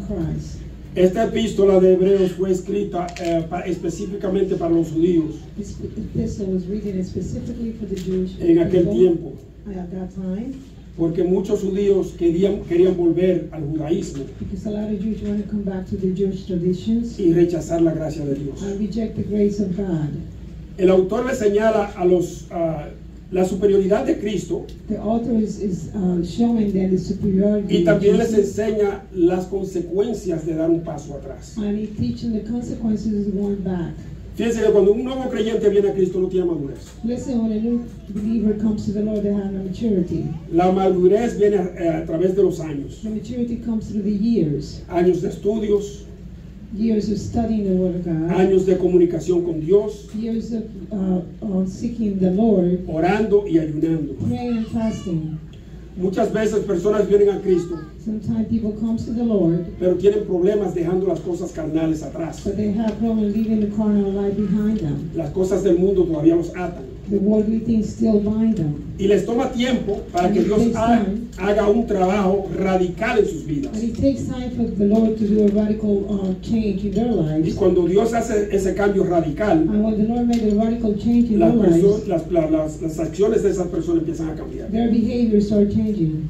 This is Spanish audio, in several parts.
Christ. Esta epístola de Hebreos fue escrita específicamente para los judíos This epistle was written specifically for the Jewish en aquel people tiempo, at that time, porque muchos judíos querían volver al judaísmo because a lot of Jews want to come back to the Jewish traditions y rechazar la gracia de Dios. and reject the grace of God. El autor le señala a la superioridad de Cristo The author is showing them the superiority y of también les Jesus, enseña las consecuencias de dar un paso atrás. and he teaching the consequences of going back. Fíjense que cuando un nuevo creyente viene a Cristo no tiene madurez. Listen, when a new believer comes to the Lord, they have no maturity. La madurez viene a través de los años. The maturity comes through the years. Años de estudios, Years of studying the Word of God. años de comunicación con Dios, Years of seeking the Lord. orando y ayunando. Praying and fasting. Muchas veces personas vienen a Cristo, Sometimes people come to the Lord, pero tienen problemas dejando las cosas carnales atrás. but they have problem leaving the carnal life behind them. Las cosas del mundo todavía los atan. The worldly things still bind them. Y les toma tiempo para que Dios haga un trabajo radical en sus vidas. And it takes time for the Lord to do a radical change in their Y lives. cuando Dios hace ese cambio radical, And when the Lord made a radical change in their lives, las acciones de esas personas empiezan a cambiar. their behavior start changing.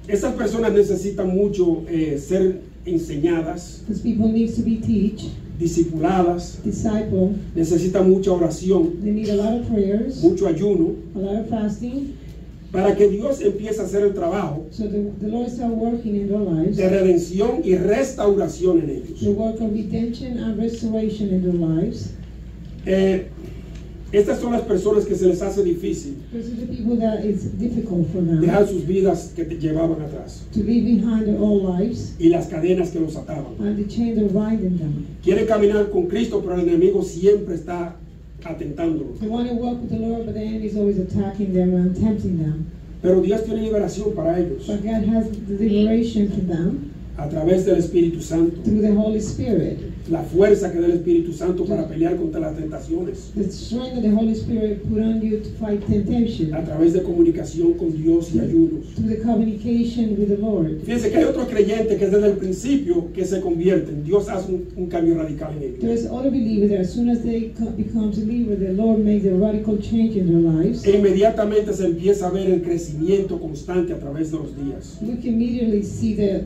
Esas personas necesitan mucho ser enseñadas, Because people need to be taught, discipuladas, disciple. necesitan mucha oración, They need a lot of prayers, mucho ayuno, a lot of fasting, para que Dios empiece a hacer el trabajo so the Lord start working in their lives. de redención y restauración en ellos. The work of redemption and restoration in their lives. Estas son las personas que se les hace difícil These are the people that it's difficult for them dejar sus vidas que llevaban atrás to leave behind their old lives y las cadenas que los ataban. and the chain that binding them. Quieren caminar con Cristo, pero el enemigo siempre está atentándolos. They want to walk with the Lord, but the enemy is always attacking them and tempting them. Pero Dios tiene liberación para ellos But God has the liberation for them a través del Espíritu Santo, through the Holy Spirit. la fuerza que da el Espíritu Santo para pelear contra las tentaciones, The strength that the Holy Spirit put on you to fight temptation a través de comunicación con Dios y ayunos. through the communication with the Lord. Fíjense que hay otros creyentes que desde el principio que se convierten, Dios hace un cambio radical en ellos. There's other believers that as soon as they become believers, the Lord makes a radical change in their lives. E inmediatamente se empieza a ver el crecimiento constante a través de los días. We can immediately see the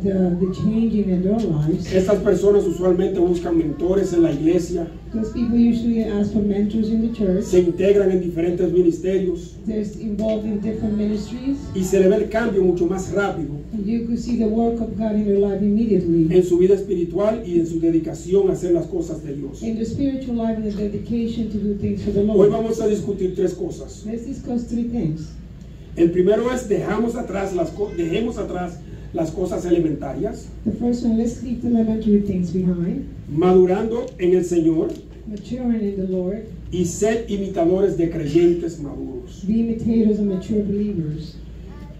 changing in their lives. Estas personas usualmente buscan mentores en la iglesia, Because people usually ask for mentors in the church. se integran en diferentes ministerios They're involved in different ministries. y se le ve el cambio mucho más rápido And you could see the work of God in their life immediately. en su vida espiritual y en su dedicación a hacer las cosas de Dios. In the spiritual life and the dedication to do things for the Hoy Lord. vamos a discutir tres cosas. Let's discuss three things. El primero es dejemos atrás las cosas elementarias, The first one, let's leave the elementary things behind. madurando en el Señor Maturing in the Lord. y ser imitadores de creyentes maduros. Be imitators of mature believers.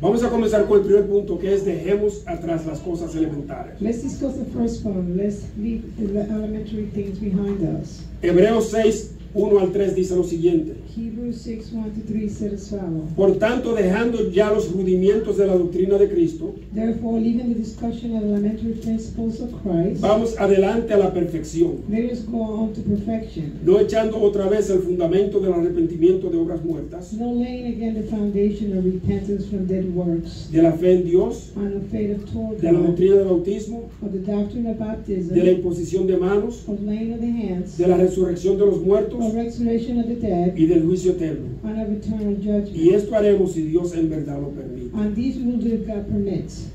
Vamos a comenzar con el primer punto, que es dejemos atrás las cosas elementarias. Let's discuss the first one. Let's leave the elementary things behind us. Hebreos 6, 1 al 3 dice lo siguiente: Hebrews 6, 1-3 said as follows. Por tanto, dejando ya los rudimientos de la doctrina de Cristo, Therefore, leaving the discussion of elementary principles of Christ, vamos adelante a la perfección, let us go on to perfection. no echando otra vez el fundamento del arrepentimiento de obras muertas, No laying again the foundation of repentance from dead works, de la fe en Dios, on the faith of toward de la God, doctrina del bautismo, of the doctrine of baptism, de la imposición de manos, of laying of the hands, de la resurrección de los muertos of resurrection of the dead, y del juicio eterno. and of eternal judgment. Y esto haremos si Dios en verdad lo permite. And these will do if God permits.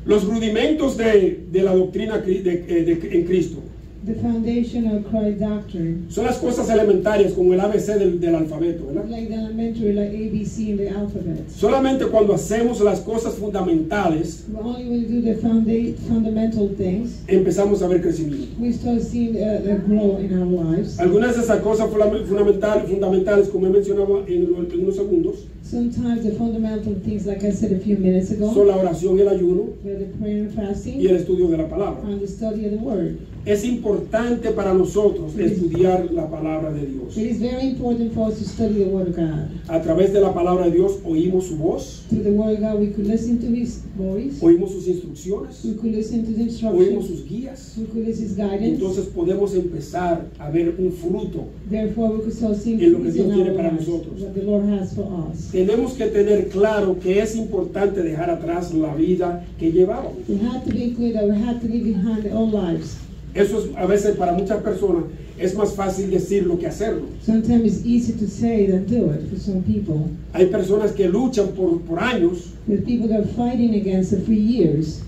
Los rudimentos de la doctrina en Cristo The foundation of Christ's doctrine, son las cosas elementarias como el ABC del alfabeto, ¿verdad? like the elementary, like ABC in the alphabet. Solamente cuando hacemos las cosas fundamentales Only when we do the fundamental things, empezamos a ver crecimiento. we start seeing a grow in our lives. Algunas de esas cosas fundamentales, como he mencionado en unos segundos, Sometimes the fundamental things, like I said a few minutes ago, son la oración y el ayuno were the prayer and fasting y el estudio de la palabra. and the study of the Word. Es importante para nosotros estudiar la palabra de Dios. It is very important for us to study the Word of God. A través de la palabra de Dios oímos su voz, Through the Word of God, we could listen to His voice, oímos sus instrucciones, we could listen to the oímos instructions, sus guías. we could listen to His Y guidance. entonces podemos empezar a ver un fruto. Therefore, we could start seeing En lo que fruits Dios in tiene our para lives, nosotros. what the Lord has for us. Tenemos que tener claro que es importante dejar atrás la vida que llevábamos. We have to be clear that we have to leave behind our lives. Eso es a veces para muchas personas es más fácil decirlo que hacerlo. Sometimes it's easy to say than do it for some people. Hay personas que luchan por años, There's people that are fighting against it for years,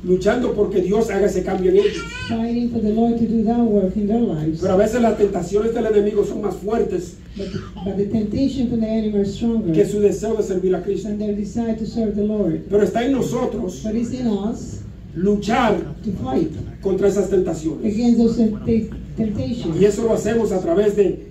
luchando porque Dios haga ese cambio en ellos. fighting for the Lord to do that work in their lives. Pero a veces las tentaciones del enemigo son más fuertes But the temptation from the enemy are stronger que su deseo de servir a Cristo. than their desire to serve the Lord. Pero está en nosotros But it's in us luchar to fight contra esas tentaciones. against those temptations. Y eso lo hacemos a través de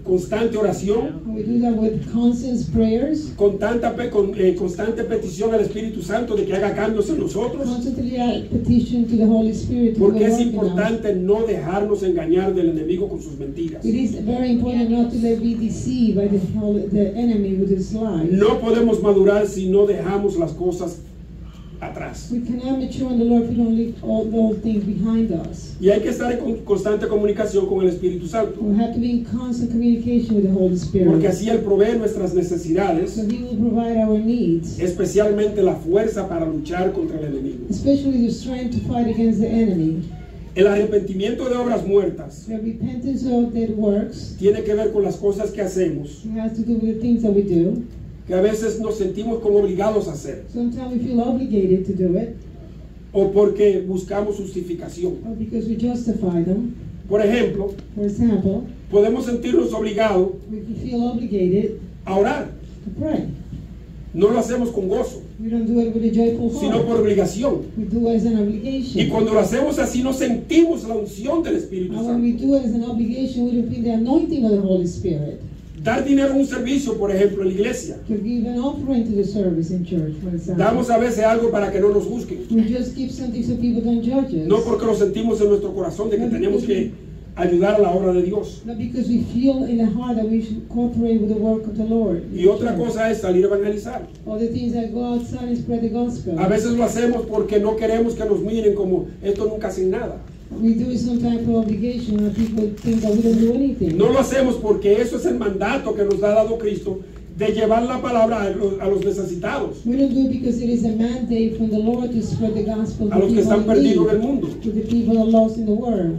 constante oración, And we do that with constant prayers, constante petición al Espíritu Santo de que haga cambios en nosotros, constantly petition to the Holy Spirit to porque do es work in us. importante no dejarnos engañar del enemigo con sus mentiras. It is very important not to be deceived by the enemy with his lies. No podemos madurar si no dejamos las cosas atrás. We cannot mature in the Lord if we don't leave all those things behind us. Y hay que estar en constante comunicación con el Espíritu Santo, We have to be in constant communication with the Holy Spirit. porque así Él provee nuestras necesidades, So He will provide our needs, especialmente la fuerza para luchar contra el enemigo. especially the strength to fight against the enemy. El arrepentimiento de obras muertas The repentance of dead works tiene que ver con las cosas que hacemos, has to do with the things that we do. que a veces nos sentimos como obligados a hacer, Sometimes we feel obligated to do it, o porque buscamos justificación. or because we justify them. Por ejemplo, For example, podemos sentirnos obligados we can feel obligated a orar. to pray. No lo hacemos con gozo, We don't do it with a joyful sino por heart. obligación. We do it as an Y obligation. cuando lo hacemos así, no sentimos la unción del Espíritu And when we Santo. do it as an obligation, we don't feel the anointing of the Holy Spirit. Dar dinero a un servicio, por ejemplo, en la iglesia. To give an offering to the service in church, for example. Damos a veces algo para que no nos juzguen. We just give something so people don't judge us. No porque lo sentimos en nuestro corazón de que tenemos que ayudar a la obra de Dios. Not because we feel in the heart that we should cooperate with the work of the Lord. Y otra cosa es salir a evangelizar. Other things that go outside and spread the gospel. A veces lo hacemos porque no queremos que nos miren como esto nunca hacen nada. We do it sometimes for obligation, and people think that we don't do anything. No lo hacemos porque eso es el mandato que nos ha dado Cristo de llevar la palabra a los necesitados, We don't do it because it is a mandate from the Lord to spread the gospel a to los que people están in perdidos en el need, mundo. to the people that are lost in the world.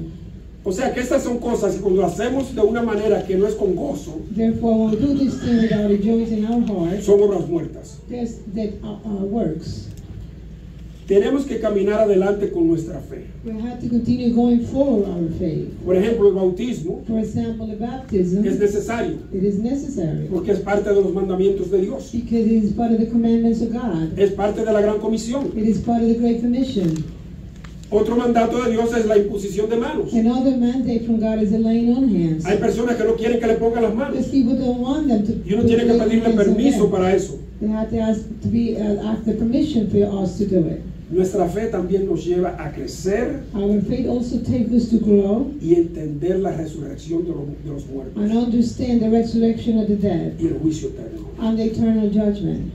O sea que estas son cosas y cuando lo hacemos de una manera que no es con gozo, Therefore, when we do this thing without a joy in our heart, son obras muertas. there's that works. Tenemos que caminar adelante con nuestra fe. We have to continue going forward our faith. Por ejemplo, el bautismo For example, the baptism, es necesario it is necessary porque es parte de los mandamientos de Dios. because it is part of the commandments of God. Es parte de la gran comisión. It is part of the Great Commission. Otro mandato de Dios es la imposición de manos. Another mandate from God is the laying on hands. Hay personas que no quieren que le pongan las manos Because people don't want them to. y uno tiene que lay pedirle hands on permiso them. para eso. They have to ask the permission for us to do it. Nuestra fe también nos lleva a crecer Our faith also takes us to grow y entender la resurrección de los muertos and understand the resurrection of the dead y el juicio eterno. and the eternal judgment.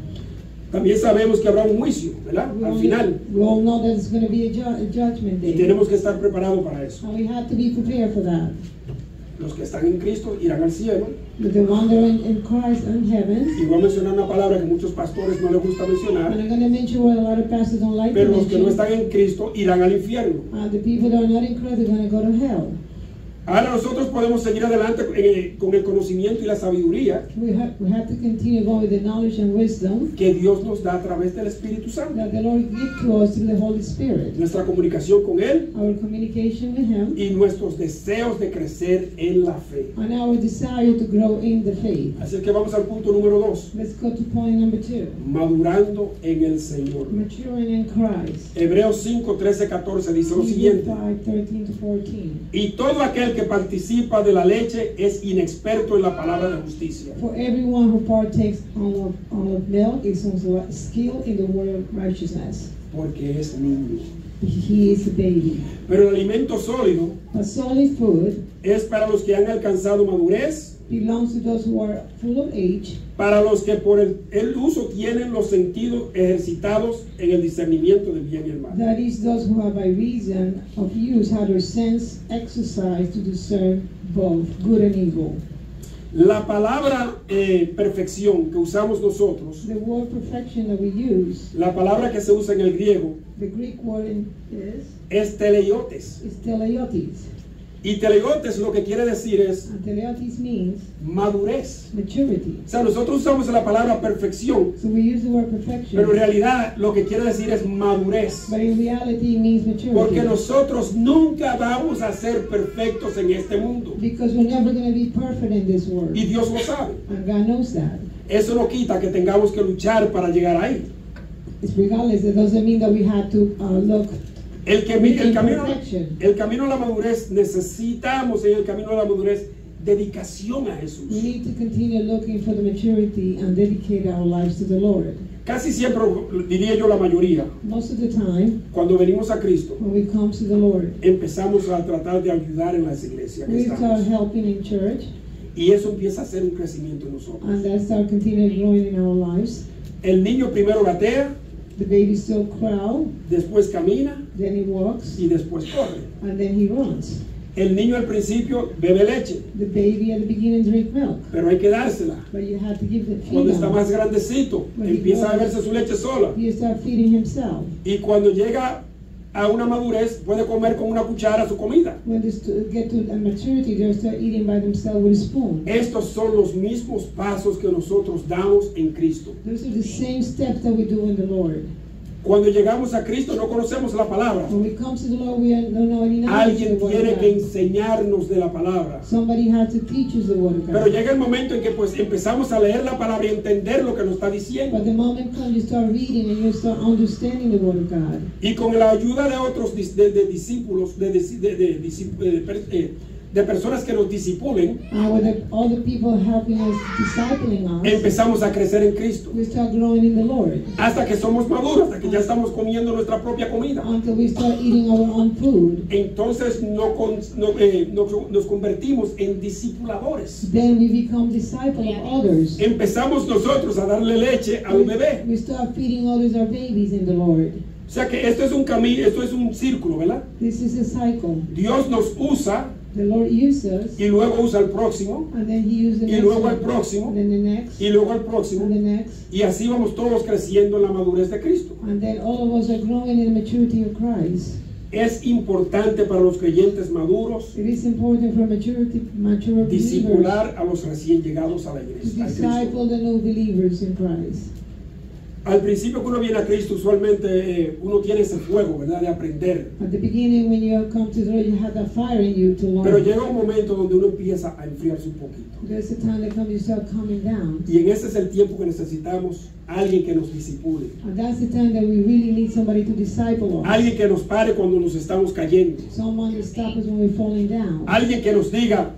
También sabemos que habrá un juicio, ¿verdad? Al final. We all know that it's going to be a judgment Y day. tenemos que estar preparados para eso. And we have to be prepared for that. Los que están en Cristo irán al cielo. With the wonder in Christ and heaven. Y voy a mencionar una palabra que muchos pastores no les gusta And mencionar. I'm going to mention what a lot of pastors don't like to Pero los que no mention. están en Cristo irán al infierno. The people that are not in Christ are going to go to hell. Ahora nosotros podemos seguir adelante con el conocimiento y la sabiduría We have to continue going with the knowledge and wisdom que Dios nos da a través del Espíritu Santo. that the Lord gives to us through the Holy Spirit. Nuestra comunicación con Él Our communication with Him y nuestros deseos de crecer en la fe. and our desire to grow in the faith. Así que vamos al punto número 2. Let's go to point number 2. Madurando en el Señor. Maturing in Christ. Hebreos 5, 13, 14 dice lo Hebrews siguiente. 5:13 to 14. Y todo aquel el que participa de la leche es inexperto en la palabra de justicia. For everyone who partakes of milk is also skilled in the word of righteousness. Porque es niño. He is a baby. Pero el alimento sólido But solid food es para los que han alcanzado madurez, belongs to those who are full of age, para los que por el uso tienen los sentidos ejercitados en el discernimiento del bien y el mal. that is, those who have by reason of use had their sense exercised to discern both good and evil. La palabra perfección que usamos nosotros, The word perfection that we use, la palabra que se usa en el griego, the Greek word es teleiotes. is teleiotes. Y teleiotes lo que quiere decir es And teleiotes means madurez. maturity. O sea, nosotros usamos la palabra perfección, So we use the word perfection, pero en realidad lo que quiere decir es madurez. but in reality it means maturity. Porque nosotros nunca vamos a ser perfectos en este mundo. Because we're never going to be perfect in this world. Y Dios lo sabe. And God knows that. Eso no quita que tengamos que luchar para llegar ahí. It's regardless, it doesn't mean that we have to look. El camino a la madurez, necesitamos en el camino a la madurez dedicación a Jesús. We need to continue looking for the maturity and dedicate our lives to the Lord. Casi siempre, diría yo la mayoría, Most of the time, cuando venimos a Cristo, when we come to the Lord, empezamos a tratar de ayudar en las iglesias que we start estamos. helping in church, Y eso empieza a ser un crecimiento en nosotros. and that start continuing growing in our lives. El niño primero gatea, The baby still crawl, después camina then he walks, y después corre. and then he runs. El niño al principio bebe leche, The baby at the beginning drink milk, pero hay que dársela. but you have to give the Cuando feed está on. más grandecito, empieza a beberse su leche sola. You start feeding himself. Y cuando llega a una madurez, puede comer con una cuchara su comida. When they get to a maturity, they start eating by themselves with a spoon. Estos son los mismos pasos que nosotros damos en Cristo. Those are the same steps that we do in the Lord. Cuando llegamos a Cristo no conocemos la palabra. When we come to the Lord, we don't know any knowledge Alguien of the word tiene of que God. enseñarnos de la palabra. Somebody had to teach us the word of Pero God. llega el momento en que pues empezamos a leer la palabra y entender lo que nos está diciendo. But the moment comes, you start reading and you start understanding the word of God. Y con la ayuda de otros de discípulos, de personas que nos disipulen, With all the people helping us, discipling us, empezamos a crecer en Cristo. we start growing in the Lord Hasta que somos maduros, hasta que ya estamos comiendo nuestra propia comida. until we start eating our own food. Entonces nos convertimos en discipuladores. Then we become disciples of others. Empezamos nosotros a darle leche al bebé. We start feeding others, our babies, in the Lord. O sea que esto es un camino, esto es un círculo, ¿verdad? This is a cycle. Dios nos usa The Lord uses, y luego usa al próximo and then He uses the y next luego one, al próximo and then the next, y luego al próximo, and the next, y así vamos todos creciendo en la madurez de Cristo. and then all of us are growing in the maturity of Christ. Es importante para los creyentes maduros It is important for mature believers discipular a los recién llegados a la to iglesia. a Cristo. disciple the new believers in Christ. Al principio que uno viene a Cristo, usualmente uno tiene ese fuego, ¿verdad? De aprender. At the beginning, when you come to the Lord, you have that fire in you to Pero learn. llega un momento donde uno empieza a enfriarse un poquito. There's a time that comes, you start calming down. Y en ese es el tiempo que necesitamos a alguien que nos disipule. And that's the time that we really need somebody to disciple us. Alguien que nos pare cuando nos estamos cayendo. Someone to stop us when we're falling down. Alguien que nos diga,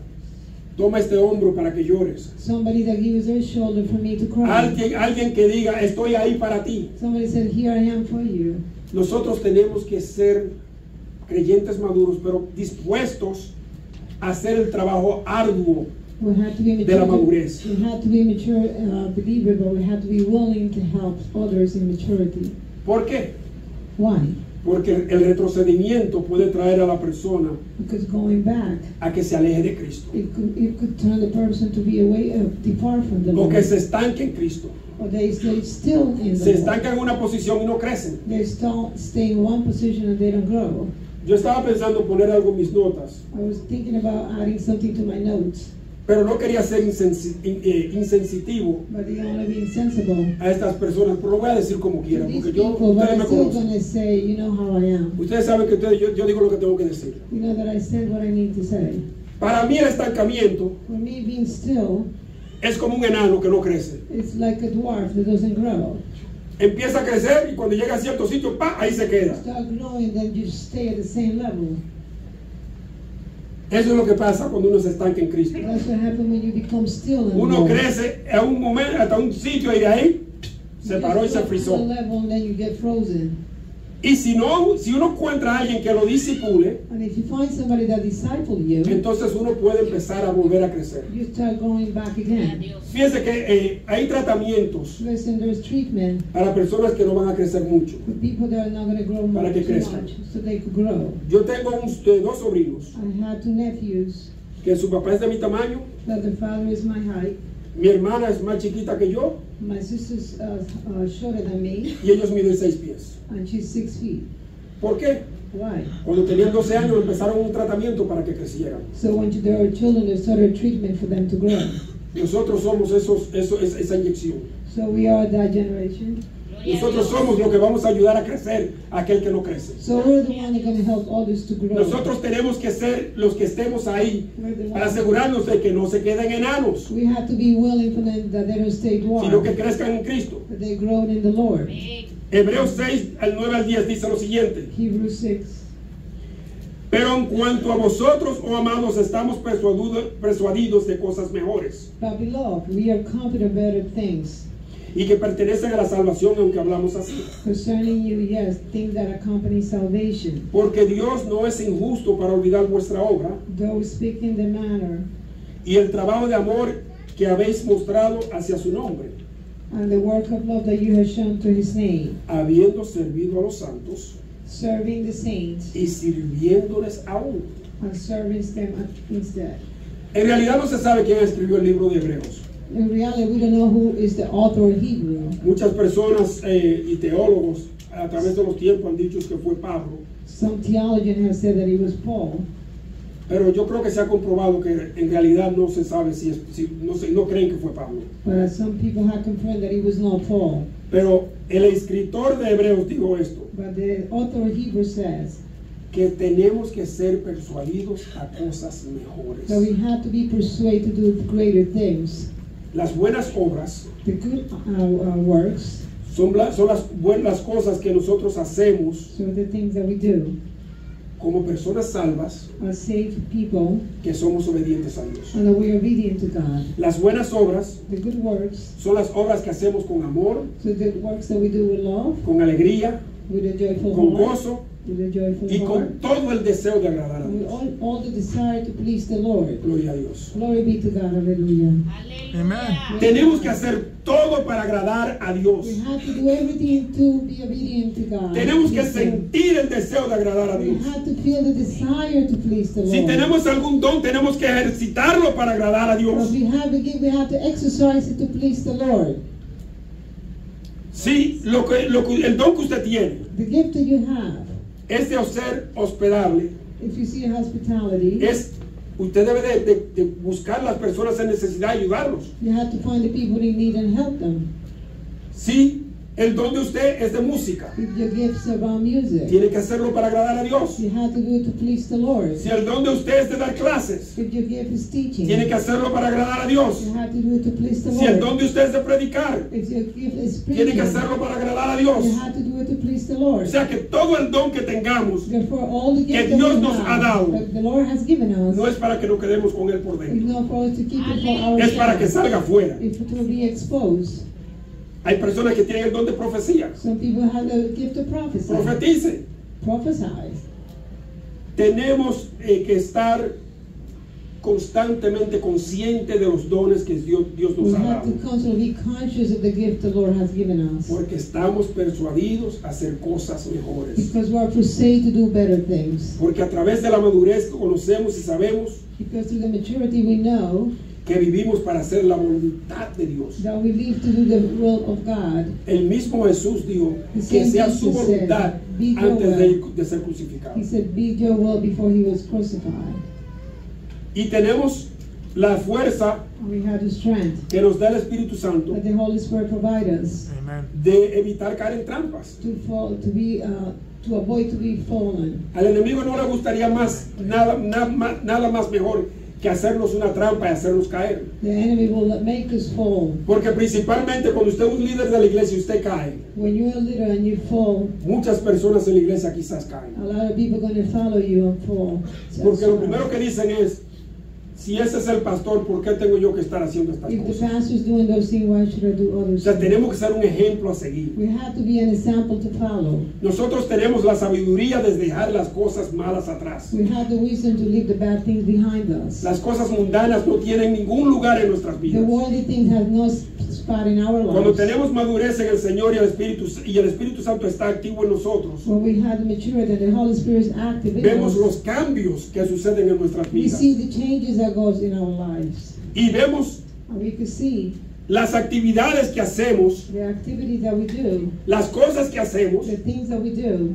toma este hombro para que llores. Somebody that gives their shoulder for me to cry. Alguien que diga, estoy ahí para ti. Somebody said, here I am for you. Nosotros tenemos que ser creyentes maduros, pero dispuestos a hacer el trabajo arduo We have to be de la mature. madurez. We have to be mature believer, but we have to be willing to help others in maturity. ¿Por qué? Why? Porque el retrocedimiento puede traer a la persona Because going back, a que se aleje de Cristo, it could turn the person to be away, depart from the o Lord. que se estanque en Cristo. Or they stay still in Se the Lord. estancan en una posición y no crecen. They still stay in one position and they don't grow. Yo estaba pensando poner algo en mis notas, I was thinking about adding something to my notes, pero no quería ser insensitivo but they want to be insensible. a estas personas, pero lo voy a decir como quiera, These porque people, but ustedes I'm me still conocen. going to say, you know how I am. Ustedes saben que yo digo lo que tengo que decir. You know that I said what I need to say. Para mí el estancamiento For me, being still, es como un enano que no crece. it's like a dwarf that doesn't grow. Empieza a crecer y cuando llega a cierto sitio, ¡pa!, ahí se queda. Start growing, then you stay at the same level. Eso es lo que pasa cuando uno se estanca en Cristo. That's what happens when you become still in Uno the Lord. crece a un momento, hasta un sitio y de ahí se paró y se You get to a frizó. level and then you get frozen. Y si uno encuentra a alguien que lo disipule, And if you find somebody that disciple you, entonces uno puede empezar a volver a crecer. you start going back again. Fíjense que hay tratamientos Listen, there's treatment para personas que no van a crecer mucho. for people that are not going to grow Para que too crezcan. much, so they could grow. Yo tengo dos sobrinos I had 2 nephews que su papá es de mi tamaño, that the father is my height. mi hermana es más chiquita que yo My sister's shorter than me, y ellos miden 6 pies. and she's 6 feet. ¿Por qué? Why? Cuando tenían 12 años empezaron un tratamiento para que crecieran. So when they were children, they started treatment for them to grow. Nosotros somos esa inyección. So we are that generation. Nosotros somos los que vamos a ayudar a crecer a aquel que no crece. So we're the one that's going to help others to grow. Nosotros tenemos que ser los que estemos ahí We're the para ones. asegurarnos de que no se queden enanos, We have to be willing for them that they don't stay sino que dwarf, crezcan en Cristo. that they grow in the Lord. Hebreos 6, al 9 al 10 dice lo siguiente: Hebrews 6. pero en cuanto a vosotros, oh amados, estamos persuadidos de cosas mejores But beloved, we are confident of better things y que pertenecen a la salvación, aunque hablamos así. concerning you, yes, things that accompany salvation. Porque Dios no es injusto para olvidar vuestra obra Though we speak in the manner y el trabajo de amor que habéis mostrado hacia su nombre, and the work of love that you have shown to his name, habiendo servido a los santos serving the saints y sirviéndoles aún. and serving them instead. En realidad no se sabe quién escribió el libro de Hebreos. In reality, we don't know who is the author of Hebrew. Muchas personas y teólogos a través de los tiempos han dicho que fue Pablo, Some theologians have said that it was Paul, pero yo creo que se ha comprobado que en realidad no se sabe no creen que fue Pablo. but some people have confirmed that it was not Paul. Pero el escritor de Hebreos dijo esto, But the author of Hebrew says que tenemos que ser persuadidos a cosas mejores. that we have to be persuaded to do greater things. Las buenas obras The good works, son las buenas cosas que nosotros hacemos so the things that we do, como personas salvas are saved people, que somos obedientes a Dios. and that we are obedient to God. Las buenas obras The good works, son las obras que hacemos con amor, so the works that we do with love, con alegría, with a joyful con heart, gozo with a joyful y heart, con todo el deseo de agradar a with Dios. all the desire to please the Lord. Gloria a Dios. Glory be to God, hallelujah. Amen. Tenemos que hacer todo para agradar a Dios. We have to do everything to be obedient to God. Tenemos que Please Him. sentir el deseo de agradar a We Dios. have to feel the desire to please the Lord. Si tenemos algún don, tenemos que ejercitarlo para agradar a If Dios. we have a gift, we have to exercise it to please the Lord. Si el don que usted tiene The gift that you have, es de ser hospedable, if you see hospitality, usted debe de buscar las personas en necesidad y ayudarlos. you have to find the people in need and help them. Si el don de usted es de música, If your gifts are about music, tiene que hacerlo para agradar a Dios. you have to do it to please the Lord. Si el don de usted es de dar clases, If your gift is teaching, tiene que hacerlo para agradar a Dios. you have to do it to please the Si el don Lord. de usted es de predicar, If your gift is tiene que preaching, hacerlo para agradar a Dios. you have to do it to please the O Lord. sea que todo el don que tengamos Therefore, all the gifts that Dios we nos ha dado, have, that the Lord has given us, no es para que nos quedemos con él por is dentro, not for us to keep it for es para que ourselves. salga afuera. If it will be exposed. Hay personas que tienen el don de profecía. Some people have the gift of prophecy. Profetice. Prophesy. Tenemos que estar constantemente conscientes de los dones que Dios We nos ha have dado. to constantly be conscious of the gift the Lord has given us. Porque estamos persuadidos a hacer cosas mejores. Because we are persuaded to do better things. Porque a través de la madurez conocemos y sabemos Because through the maturity we know que vivimos para hacer la voluntad de Dios. that we live to do the will of God. El mismo Jesús dijo The que same sea su Jesus said, voluntad "Be your antes will." de ser crucificado. He said, be your will before he was crucified. Y tenemos la fuerza And we have the strength que nos da el Espíritu Santo that the Holy Spirit provides us Amen. de evitar caer en trampas. to avoid to be fallen. Al enemigo no le gustaría nada más mejor que hacernos una trampa y hacernos caer. The enemy will make us fall. Porque principalmente cuando usted es un líder de la iglesia y usted cae, When you're a leader and you fall, muchas personas en la iglesia quizás caen. a lot of people are going to follow you and fall. Porque lo primero que dicen es, si ese es el pastor, ¿por qué tengo yo que estar haciendo estas If the cosas? pastor's doing those things, why should I do O others? sea, tenemos que ser un ejemplo a seguir. We have to be an example to follow. Nosotros tenemos la sabiduría de dejar las cosas malas atrás. We have the wisdom to leave the bad things behind us. Las cosas mundanas no tienen ningún lugar en nuestras The vidas. worldly things have no spot in our Cuando lives. tenemos madurez en el Señor y el Espíritu Santo está activo en nosotros, When we have the maturity and the Holy Spirit is active in vemos us, los cambios que suceden en nuestras we vidas see the changes that goes in our lives. y vemos And we can see las actividades que hacemos, the activities that we do, las cosas que hacemos the things that we do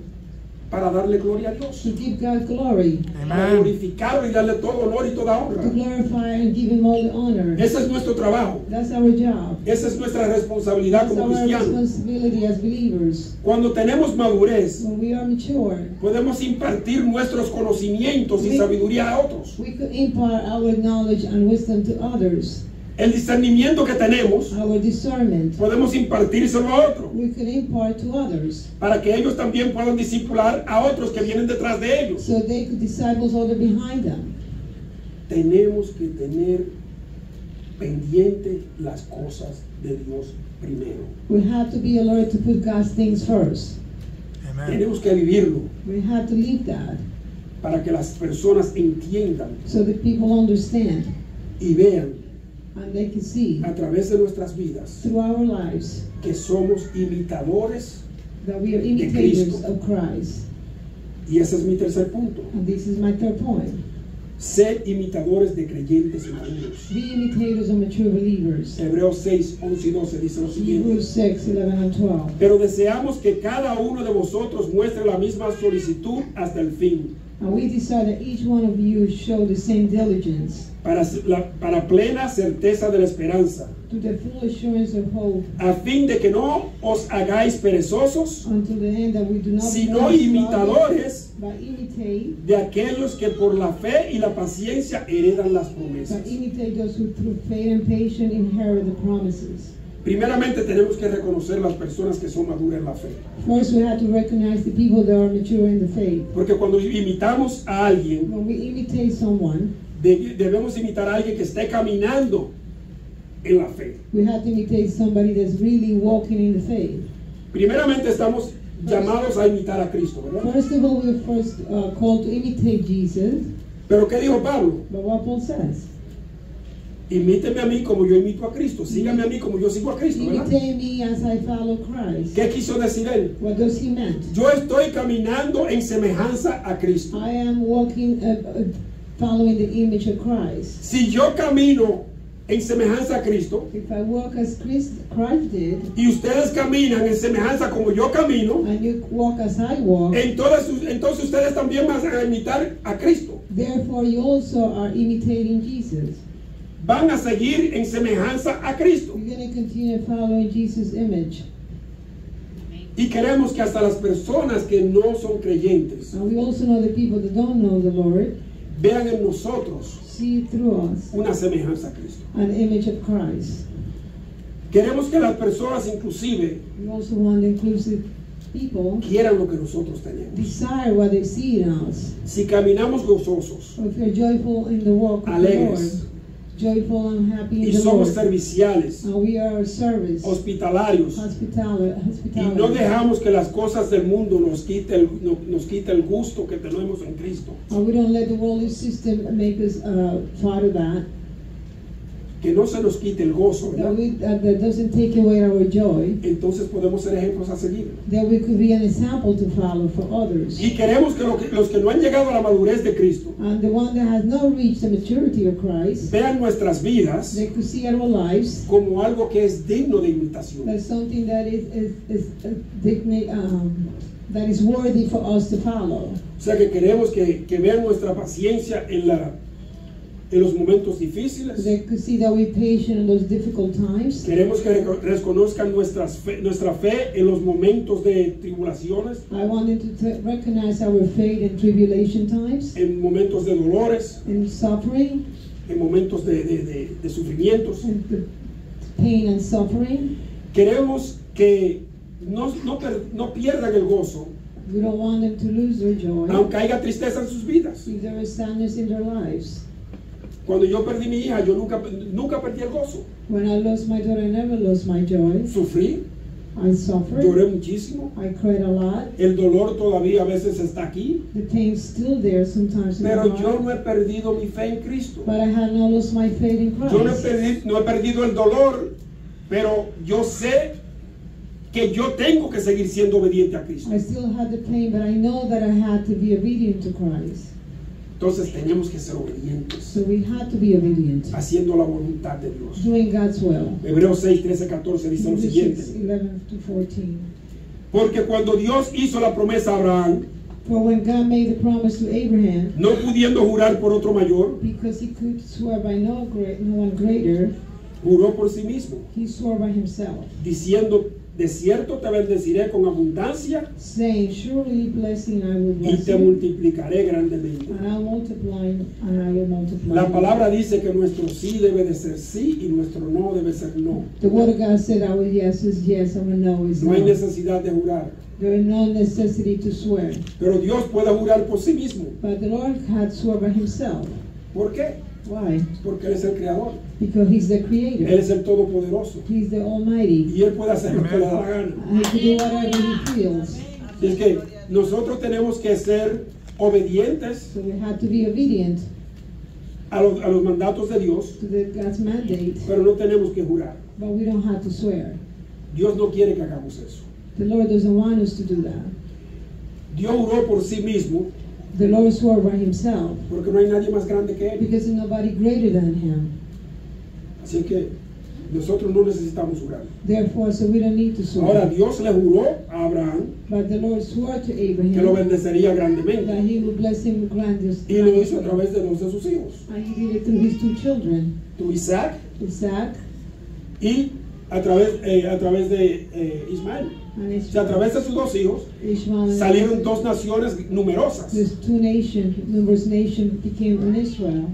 para darle gloria a Dios, to give God glory, para glorificarlo y darle todo honor y toda to honra. glorify and give Him all the honor. Ese es nuestro trabajo, That's our job. esa es nuestra responsabilidad That's como our cristianos. responsibility as believers. Cuando tenemos madurez, When we are mature, podemos impartir nuestros conocimientos y sabiduría a otros. we could impart our knowledge and wisdom to others. El discernimiento que tenemos, Our discernment, podemos impartírselo a otros, we could impart to others, para que ellos también puedan discipular a otros que vienen detrás de ellos. so they could disciple others behind them. Tenemos que tener pendiente las cosas de Dios primero. We have to be alert to put God's things first. Tenemos que vivirlo We have to live that, para que las personas entiendan so that people understand y vean and they can see a través de nuestras vidas through our lives que somos imitadores, that we are imitators Cristo. of Christ. y ese es mi tercer punto. And this is my third point. Ser imitadores de creyentes maduros. Be imitators of mature believers. Hebreos 6, 11 y 12 dice lo siguiente. Hebrews 6, 11 and 12. Pero deseamos que cada uno de vosotros muestre la misma solicitud hasta el fin, And we desire that each one of you show the same diligence para plena certeza de la esperanza, to the full assurance of hope a fin de que no os hagáis perezosos, until the end, that we do not sino become imitadores sluggish, but imitate, de aquellos que por la fe y la paciencia heredan las promesas. but imitate those who through faith and patience inherit the promises. Primeramente tenemos que reconocer las personas que son maduras en la fe, First, we have to recognize the people that are mature in the faith. porque cuando imitamos a alguien, When we imitate someone, debemos imitar a alguien que esté caminando en la fe. we have to imitate somebody that's really walking in the faith. Primeramente estamos llamados a imitar a Cristo, ¿verdad? First of all, we're first called to imitate Jesus. Pero ¿qué dijo Pablo? But what Paul says, Imíteme a mí como yo imito a Cristo. Sígame a mí como yo sigo a Cristo, ¿verdad? imitate me as I follow Christ. ¿Qué quiso decir él? What does he mean? Yo estoy caminando en semejanza a Cristo. I am walking, following the image of Christ. Si yo camino en semejanza a Cristo If I walk as Christ did, y ustedes caminan en semejanza como yo camino, and you walk as I walk, entonces ustedes también van a imitar a Cristo. therefore you also are imitating Jesus. Van a seguir en semejanza a Cristo. You're going to continue following Jesus' image. Y queremos que hasta las personas que no son creyentes And we also know the people that don't know the Lord vean en nosotros see through us una semejanza a Cristo. an image of Christ. Queremos que las personas inclusive We also want inclusive people quieran lo que nosotros tenemos. desire what they see in us. Si caminamos gozosos Or if you're joyful in the walk of the Alegres. Lord, joyful and happy y in the somos Lord, serviciales, and we are service, hospitalarios, y no hospitality, dejamos que las cosas del mundo nos quite el gusto que tenemos en Cristo, and we don't let the worldly system make us part of that. que no se nos quite el gozo, ¿verdad? That doesn't take away our joy. Entonces podemos ser ejemplos a seguir. That we could be an example to follow for others. Y queremos que los que no han llegado a la madurez de Cristo And the one that has not reached the maturity of Christ, vean nuestras vidas they could see our lives como algo que es digno de imitación. as something that is worthy for us to follow. O sea que queremos que vean nuestra paciencia en los momentos difíciles. They could see that we're patient in those difficult times. Queremos que reconozcan nuestra fe en los momentos de tribulaciones, I want them to recognize our faith in tribulation times, en momentos de dolores, in suffering, en momentos de sufrimientos. and the pain and suffering. Queremos que no pierdan el gozo, We don't want them to lose their joy. aunque haya tristeza en sus vidas. If there is sadness in their lives. Cuando yo perdí mi hija, yo nunca perdí el gozo. When I lost my daughter, I never lost my joy. Sufrí, I suffered. lloré muchísimo. I cried a lot. El dolor todavía a veces está aquí, The pain's still there sometimes in my pero yo heart. no he perdido mi fe en Cristo. But I have not lost my faith in Christ. Yo no he perdido el dolor, pero yo sé que yo tengo que seguir siendo obediente a Cristo. I still had the pain, but I know that I had to be obedient to Christ. Entonces tenemos que ser obedientes, So we had to be obedient, haciendo la voluntad de Dios. doing God's will. Hebreos 6, 13, 14 dice lo Hebrews siguiente: 6, 11 to 14. porque cuando Dios hizo la promesa a Abraham, For when God made the promise to Abraham, no pudiendo jurar por otro mayor, because he could swear by no one greater, juró por sí mismo, he swore by himself, diciendo: de cierto te bendeciré con abundancia saying, surely blessing I will y bless te you, multiplicaré grandemente. and I'll multiply, and I will multiply. La you. palabra dice que nuestro sí debe de ser sí y nuestro no debe ser no. The word of God said our yes is yes, our no is No hay no. necesidad de jurar, There is no necessity to swear. pero Dios puede jurar por sí mismo. But the Lord had swore by himself. ¿Por qué? Why? Porque Él es el creador, Because he's the Él creator. es el todopoderoso He's the Almighty. y Él puede hacer lo que le da la gana. And he can do whatever he feels. Y es que nosotros tenemos que ser obedientes So we have to be obedient a los mandatos de Dios, to God's mandate, pero no tenemos que jurar. but we don't have to swear. Dios no quiere que hagamos eso. The Lord doesn't want us to do that. Dios juró por sí mismo The Lord swore by himself porque no hay nadie más grande que Él. because there's nobody greater than him. Así que nosotros no necesitamos jurar. Therefore, so we don't need to Ahora swear. Dios le juró a Abraham But the Lord swore to que lo Abraham bendecería that grandemente he would bless him grandeously. y lo hizo a través de dos de sus hijos, And he did it through his two children, tu Isaac Isaac y a través de Ismael. and O sea, a través de sus dos hijos Ishmael. And salieron dos naciones numerosas. This two nations, numerous nation became an Israel.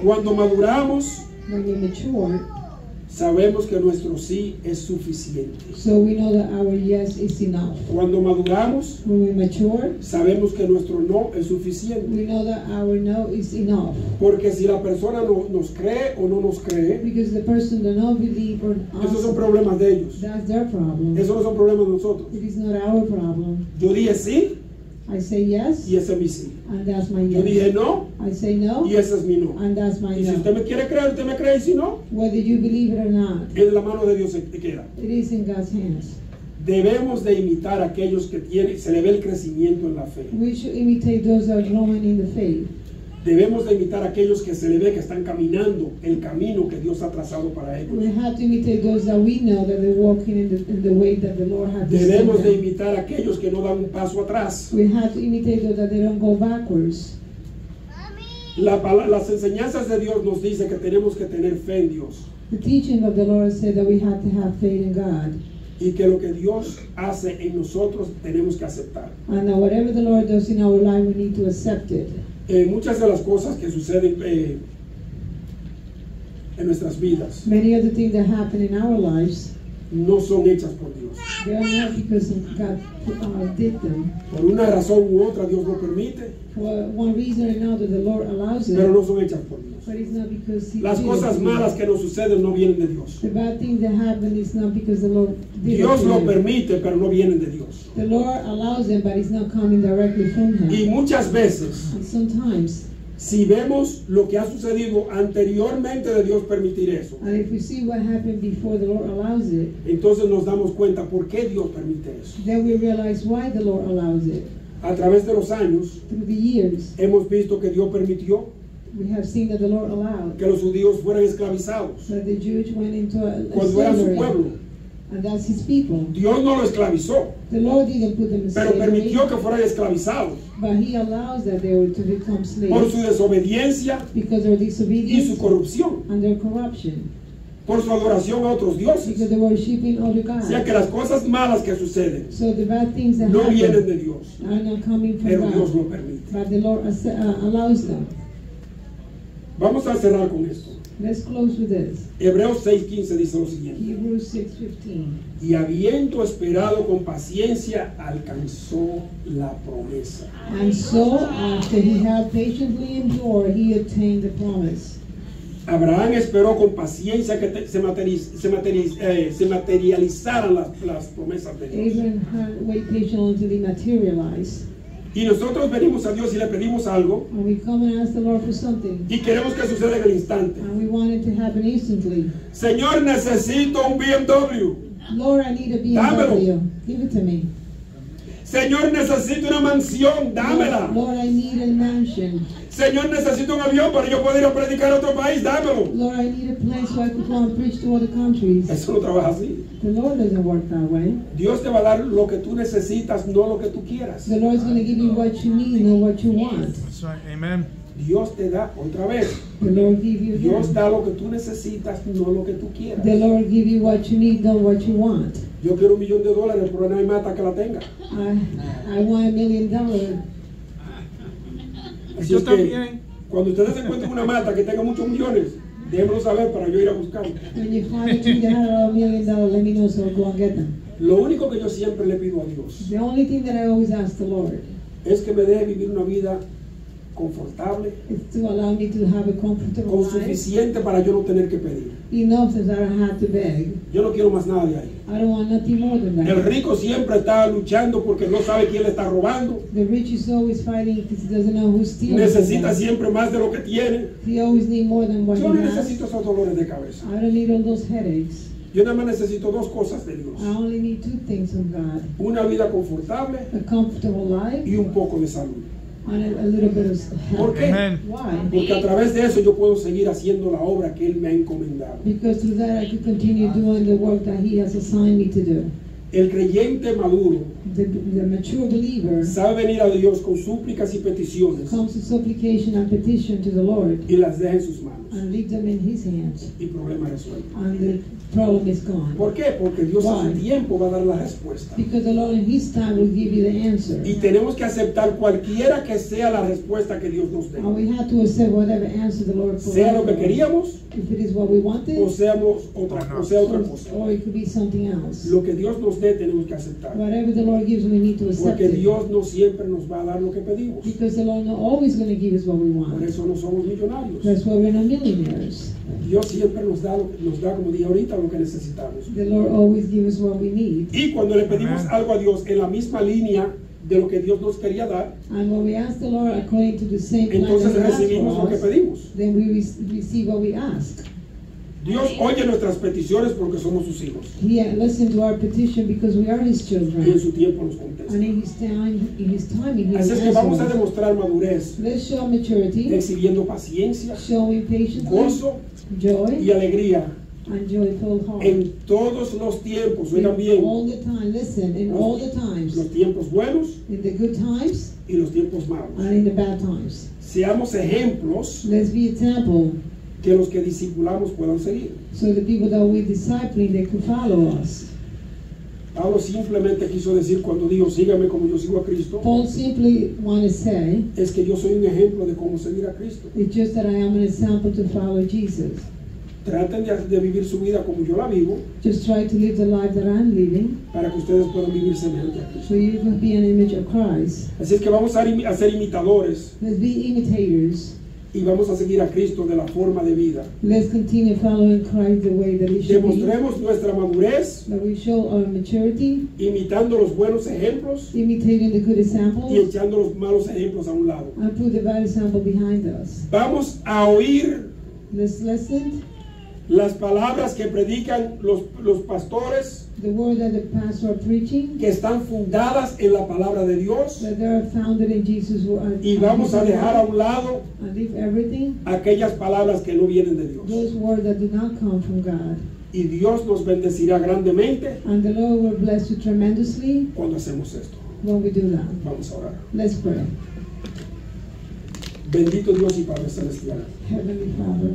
Cuando maduramos, When we matured, sabemos que nuestro sí es suficiente. so we know that our yes is enough. Cuando maduramos, When we mature, sabemos que nuestro no es suficiente. we know that our no is enough. Porque si la persona no nos cree o no nos cree, Because the person does not believe or esos son ask, problemas de ellos. that's their problem. Esos no son problemas de nosotros. It is not our problem. Yo dije sí I say yes, y ese es mi sí. and that's my Yo dije yes. no I say no, y ese es mi no. and that's my Y si usted no. me quiere creer, usted me cree, y si no, Whether you believe it or not, en la mano de Dios se queda. it is in God's hands. Debemos de imitar a aquellos que tienen, se le ve el crecimiento en la fe. We should imitate those that are growing in the faith. Debemos de imitar a aquellos que se le ve que están caminando el camino que Dios ha trazado para We ellos. have to imitate those that we know that they're walking in the way that the Lord has Debemos de them. imitar a aquellos que no dan un paso atrás. We have to imitate those that they don't go backwards. Las enseñanzas de Dios nos dice que tenemos que tener fe en Dios The teaching of the Lord said that we have to have faith in God. y que lo que Dios hace en nosotros tenemos que aceptar. And that whatever the Lord does in our life, we need to accept it. Muchas de las cosas que suceden en nuestras vidas Many of the things that happen in our lives, no son hechas por Dios. they are not because God did them. Por una razón u otra Dios lo permite, For one reason or another, the Lord allows pero it, no son hechas por Dios. but it's not because He Las did cosas it. malas que nos suceden no vienen de Dios. The bad things that happen is not because the Lord did Dios it. to lo them. permite, pero no vienen de Dios. The Lord allows them, but it's not coming directly from Him. Y muchas veces, And sometimes, si vemos lo que ha sucedido anteriormente de Dios permitir eso, and if we see what happened before the Lord allows it, entonces nos damos cuenta por qué Dios permite eso. then we realize why the Lord allows it. A través de los años Through the years, hemos visto que Dios permitió we have seen that the Lord allowed que los judíos fueran esclavizados that the Jews went into a cuando era su slavery, pueblo. and that's His people. Dios no lo esclavizó, The Lord didn't put them in pero slavery, permitió que fueran esclavizados but He allows that they were to become por slaves su desobediencia because of their y su disobedience corrupción, and their corruption, por su adoración a otros because dioses. they were worshiping other O sea que gods. las cosas malas que suceden So the bad things that no vienen happen de Dios, are not coming from pero Dios God, lo permite. but the Lord allows them. Vamos a cerrar con esto. Let's close with this. Hebreos 6:15 dice lo siguiente. Hebrews 6:15. Y habiendo esperado con paciencia, alcanzó la promesa. And so, after he had patiently endured, he obtained the promise. Abraham esperó con paciencia que se materializaran las promesas de Dios. Abraham had wait patiently until he materialized. Y nosotros venimos a Dios y le pedimos algo And we come and ask the Lord for something. y queremos que suceda en el instante. And we want it to happen instantly. Señor, necesito un BMW. Lord, I need a Dámelo. BMW. Give it to me. Señor, necesito una mansión. Dámela. Lord, I need a mansion. Señor, necesito un avión para yo poder ir a predicar a otro país. Dámelo. Lord, I need a place so I could go and preach to other countries. Eso no trabaja así. The Lord doesn't work that way. Dios te va a dar lo que tú necesitas, no lo que tú quieras. The Lord's going to give you what you need, not what you want. That's right. Amen. Dios te da otra vez. The Lord give you Dios that. da lo que tú necesitas, no lo que tú quieras. The Lord give you what you need, not what you want. Yo quiero $1 millón, pero no hay mata que la tenga. I want $1 million. Así Yo es que también. cuando ustedes encuentren una mata que tenga muchos millones, déjenmelo saber para yo ir a buscarlo. When you find a tree that has $1 million, let me know so I'll go and get them. Lo único que yo siempre le pido a Dios The only thing that I always ask the Lord es que me deje vivir una vida confortable, is to allow me to have a comfortable con life, suficiente para yo no tener que pedir. enough that I don't have to beg. Yo no quiero más nada de ahí. I don't want nothing more than El that. rico siempre está luchando porque no sabe quién le está robando. The rich is always fighting because he doesn't know who's stealing. Necesita from them. siempre más de lo que tiene. He always need more than what Yo he no has. necesito esos dolores de cabeza. I don't need all those headaches. Yo nada más necesito dos cosas de Dios. I only need two things from God: Una vida confortable a comfortable life y un poco de salud. and a little bit of ¿Por health. qué? Amen. Why? Porque a través de eso yo puedo seguir haciendo la obra que Él me ha encomendado. Because through that I could continue doing the work that He has assigned me to do. El creyente maduro The mature believer sabe venir a Dios con súplicas y peticiones comes to supplication and petition to the Lord y las deja en sus manos. and leave them in His hands, Y problema resuelto. and the problem is gone. ¿Por qué? Porque Dios a su Why? tiempo va a dar la respuesta. Because the Lord in His time will give you the answer. Y tenemos que aceptar cualquiera que sea la respuesta que Dios nos dé. And we have to accept whatever answer the Lord Sea lo que provides. queríamos If it is what we wanted, o sea otra cosa. or it could be something else. Lo que Dios nos dé tenemos que aceptar. Whatever the Lord gives, we need to accept Porque it. Dios no siempre nos va a dar lo que pedimos. Because the Lord not always going to give us what we Por want. eso no somos millonarios. That's why we're not millionaires. Dios siempre nos da, como dije ahorita, lo que necesitamos. The Lord always gives us what we need. Y cuando le pedimos Amén. algo a Dios en la misma línea de lo que Dios nos quería dar, And when we ask the Lord according to the same plan entonces that He asked recibimos lo for que us, pedimos. then we receive what we ask. Dios oye nuestras peticiones porque somos sus hijos. He listened to our petition because we are His Y en children. su tiempo nos contesta. And in His timing, He will Así es que vamos a answer us. demostrar madurez, Let's show maturity, exhibiendo paciencia, showing patience, gozo joy, y alegría and joyful heart. en todos los tiempos. Oigan bien, All the time, listen, in all the times, los tiempos buenos in the good times y los tiempos malos. and in the bad times. Seamos ejemplos Let's be example que los que discipulamos puedan seguir. so the people that we discipling, they could follow us. Pablo simplemente quiso decir cuando dijo, sígame como yo sigo a Cristo, Paul simply want to say, es que yo soy un ejemplo de cómo seguir a Cristo. it's just that I am an example to follow Jesus. Traten de vivir su vida como yo la vivo, Just try to live the life that I'm living para que ustedes puedan vivir semejante a Cristo. so you can be an image of Christ. Así es que vamos a ser imitadores Let's be imitators. y vamos a seguir a Cristo de la forma de vida. Let's continue following Christ the way that He should be. Demostremos nuestra madurez That we show our maturity, imitando los buenos ejemplos imitating the good y examples, echando los malos ejemplos a un lado. and put the bad example behind us. Vamos a oír Let's listen las palabras que predican los pastores the word that the pastor are preaching, que están fundadas en la palabra de Dios that they are founded in Jesus' word, y vamos a dejar a un lado and leave everything, aquellas palabras que no vienen de Dios. those words that do not come from God. Y Dios nos bendecirá grandemente And the Lord will bless you tremendously cuando hacemos esto. when we do that. Vamos a orar. Let's pray. Bendito Dios y Padre Celestial. Heavenly Father,